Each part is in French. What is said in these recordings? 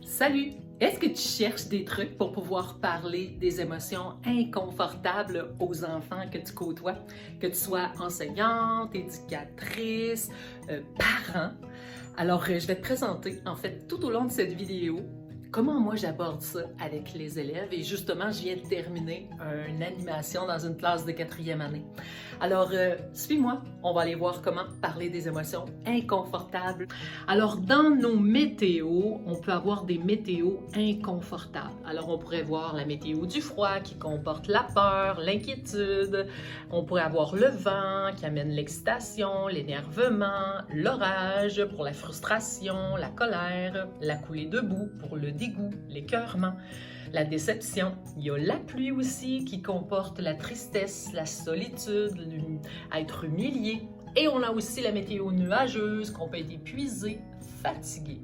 Salut! Est-ce que tu cherches des trucs pour pouvoir parler des émotions inconfortables aux enfants que tu côtoies? Que tu sois enseignante, éducatrice, parent? Alors, je vais te présenter, en fait, tout au long de cette vidéo, comment moi j'aborde ça avec les élèves. Et justement, je viens de terminer une animation dans une classe de 4e année. Alors, suis-moi, on va aller voir comment parler des émotions inconfortables. Alors, dans nos météos, on peut avoir des météos inconfortables. Alors, on pourrait voir la météo du froid qui comporte la peur, l'inquiétude. On pourrait avoir le vent qui amène l'excitation, l'énervement, l'orage pour la frustration, la colère, la coulée de boue pour le dégoût, l'écœurement, la déception. Il y a la pluie aussi qui comporte la tristesse, la solitude, être humilié. Et on a aussi la météo nuageuse, qu'on peut être épuisé, fatigué.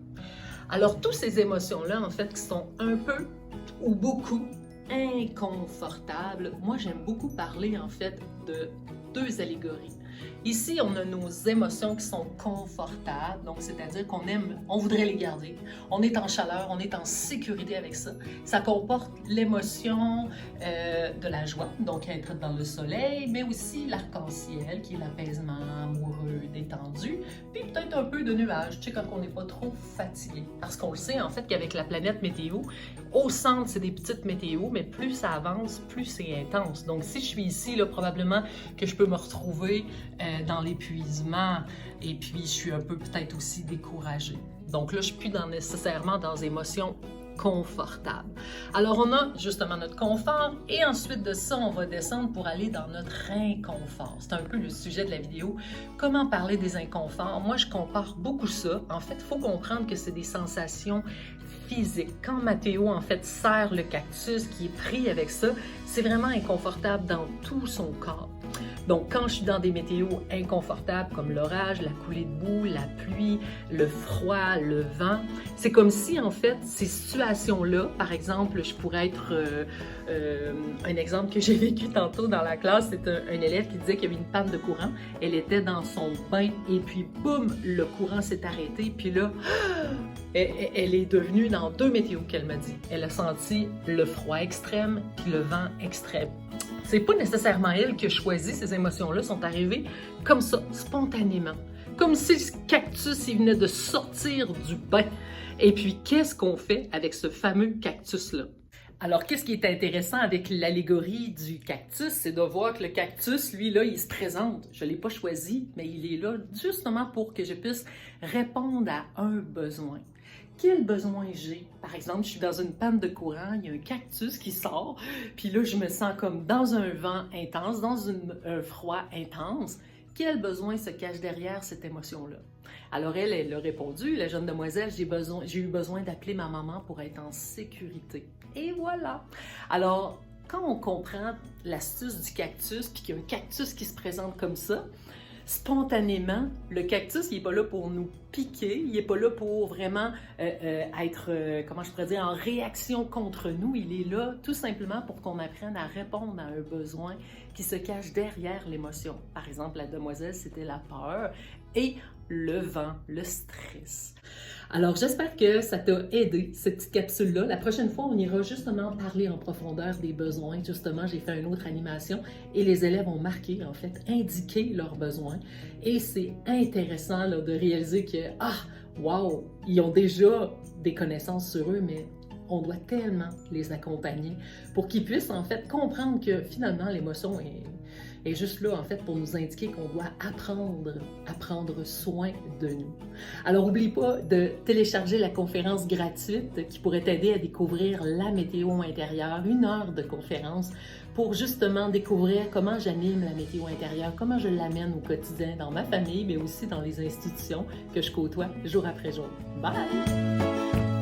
Alors, toutes ces émotions-là, en fait, qui sont un peu ou beaucoup inconfortables, moi, j'aime beaucoup parler, en fait, de deux allégories. Ici, on a nos émotions qui sont confortables, donc c'est-à-dire qu'on aime, on voudrait les garder. On est en chaleur, on est en sécurité avec ça. Ça comporte l'émotion de la joie, donc être dans le soleil, mais aussi l'arc-en-ciel, qui est l'apaisement amoureux, détendu, puis peut-être un peu de nuages, tu sais, quand on n'est pas trop fatigué. Parce qu'on le sait, en fait, qu'avec la planète météo, au centre, c'est des petites météos, mais plus ça avance, plus c'est intense. Donc, si je suis ici, là, probablement que je peux me retrouver dans l'épuisement et puis je suis un peu peut-être aussi découragée. Donc là, je ne suis plus nécessairement dans des émotions confortables. Alors, on a justement notre confort et ensuite de ça, on va descendre pour aller dans notre inconfort. C'est un peu le sujet de la vidéo. Comment parler des inconforts? Moi, je compare beaucoup ça. En fait, il faut comprendre que c'est des sensations physiques. Quand Mathéo, en fait, serre le cactus qui est pris avec ça, c'est vraiment inconfortable dans tout son corps. Donc, quand je suis dans des météos inconfortables comme l'orage, la coulée de boue, la pluie, le froid, le vent, c'est comme si, en fait, ces situations-là, par exemple, je pourrais être... un exemple que j'ai vécu tantôt dans la classe, c'est un élève qui disait qu'il y avait une panne de courant. Elle était dans son bain et puis, boum, le courant s'est arrêté. Puis là, elle est devenue dans deux météos qu'elle m'a dit. Elle a senti le froid extrême puis le vent extrême. C'est pas nécessairement elle qui a choisi, ces émotions-là sont arrivées comme ça, spontanément. Comme si le cactus, il venait de sortir du bain. Et puis, qu'est-ce qu'on fait avec ce fameux cactus-là? Alors, qu'est-ce qui est intéressant avec l'allégorie du cactus, c'est de voir que le cactus, lui, là, il se présente. Je ne l'ai pas choisi, mais il est là justement pour que je puisse répondre à un besoin. Quel besoin j'ai? Par exemple, je suis dans une panne de courant, il y a un cactus qui sort, puis là, je me sens comme dans un vent intense, dans un froid intense. Quel besoin se cache derrière cette émotion-là? Alors elle a répondu, la jeune demoiselle, j'ai eu besoin d'appeler ma maman pour être en sécurité. Et voilà! Alors, quand on comprend l'astuce du cactus, puis qu'il y a un cactus qui se présente comme ça, spontanément, le cactus, il n'est pas là pour nous piquer, il n'est pas là pour vraiment être, comment je pourrais dire, en réaction contre nous. Il est là tout simplement pour qu'on apprenne à répondre à un besoin qui se cache derrière l'émotion. Par exemple, la demoiselle, c'était la peur et le vent, le stress. Alors, j'espère que ça t'a aidé, cette petite capsule-là. La prochaine fois, on ira justement parler en profondeur des besoins. Justement, j'ai fait une autre animation et les élèves ont marqué, en fait, indiqué leurs besoins. Et c'est intéressant là, de réaliser que, wow, ils ont déjà des connaissances sur eux, mais on doit tellement les accompagner pour qu'ils puissent, en fait, comprendre que finalement, l'émotion est juste là, en fait, pour nous indiquer qu'on doit apprendre à prendre soin de nous. Alors, n'oublie pas de télécharger la conférence gratuite qui pourrait t'aider à découvrir la météo intérieure, 1 heure de conférence pour justement découvrir comment j'anime la météo intérieure, comment je l'amène au quotidien dans ma famille, mais aussi dans les institutions que je côtoie jour après jour. Bye!